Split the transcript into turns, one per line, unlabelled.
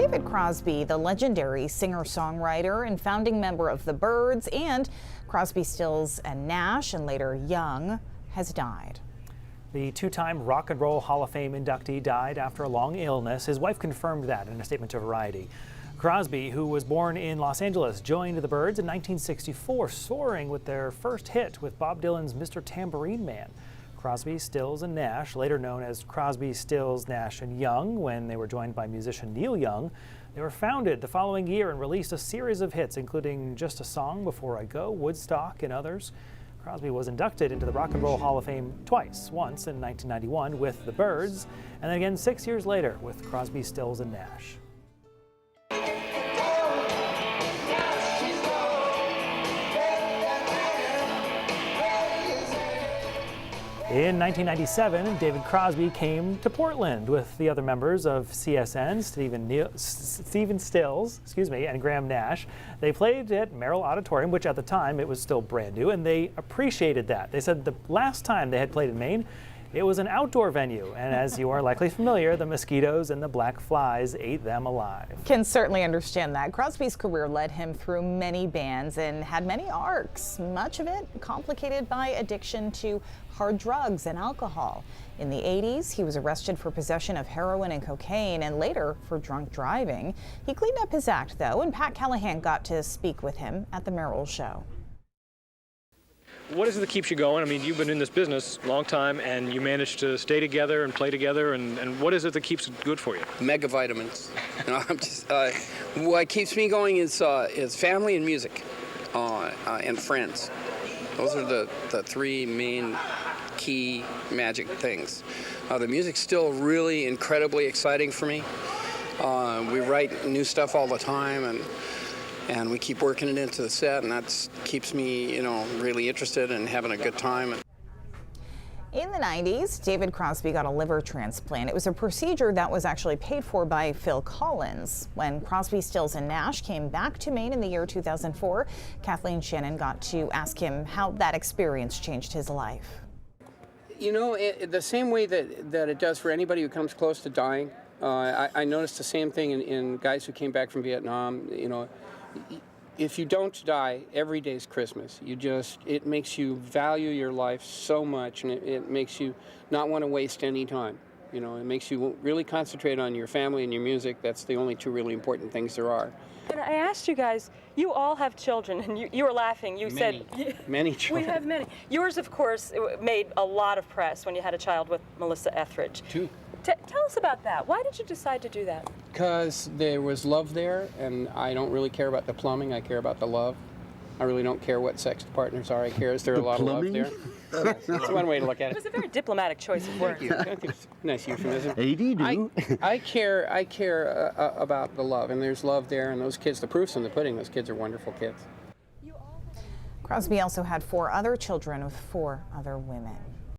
David Crosby, the legendary singer-songwriter and founding member of the Byrds and Crosby, Stills and Nash, and later Young, has died.
The two-time Rock and Roll Hall of Fame inductee died after a long illness. His wife confirmed that in a statement to Variety. Crosby, who was born in Los Angeles, joined the Byrds in 1964, soaring with their first hit with Bob Dylan's Mr. Tambourine Man. Crosby, Stills and Nash, later known as Crosby, Stills, Nash and Young, when they were joined by musician Neil Young. They were founded the following year and released a series of hits, including Just a Song, Before I Go, Woodstock, and others. Crosby was inducted into the Rock and Roll Hall of Fame twice, once in 1991 with the Byrds, and then again 6 years later with Crosby, Stills and Nash. In 1997, David Crosby came to Portland with the other members of CSN, Stephen Stills, and Graham Nash. They played at Merrill Auditorium, which at the time it was still brand new, and they appreciated that. They said the last time they had played in Maine, it was an outdoor venue, and as you are likely familiar, the mosquitoes and the black flies ate them alive.
Can certainly understand that. Crosby's career led him through many bands and had many arcs, much of it complicated by addiction to hard drugs and alcohol. In the 80s, he was arrested for possession of heroin and cocaine and later for drunk driving. He cleaned up his act, though, and Pat Callahan got to speak with him at the Merrill show.
What is it that keeps you going? I mean, you've been in this business a long time, and you managed to stay together and play together, and what is it that keeps it good for you?
Mega vitamins. You know, I'm just, what keeps me going is family and music, and friends. Those are the three main key magic things. The music's still really incredibly exciting for me. We write new stuff all the time, and we keep working it into the set, and that keeps me, you know, really interested and having a good time.
In the 90s, David Crosby got a liver transplant. It was a procedure that was actually paid for by Phil Collins. When Crosby, Stills and Nash came back to Maine in the year 2004, Kathleen Shannon got to ask him how that experience changed his life.
You know, the same way that it does for anybody who comes close to dying, I noticed the same thing in guys who came back from Vietnam. You know, if you don't die, every day's Christmas. It makes you value your life so much, and it makes you not want to waste any time. You know, it makes you really concentrate on your family and your music. That's the only two really important things there are.
And I asked you guys, you all have children, and you were laughing. You said
many children.
We have many. Yours, of course, made a lot of press when you had a child with Melissa Etheridge.
Two.
Tell us about that. Why did you decide to do that?
Because there was love there, and I don't really care about the plumbing. I care about the love. I really don't care what sex the partners are. I care is there a lot of love there. That's one way to look at it.
It was a very diplomatic choice of words.
Thank you. Nice euphemism.
AD
I care about the love, and there's love there, and those kids, the proof's in the pudding. Those kids are wonderful kids.
Crosby also had 4 other children with 4 other women.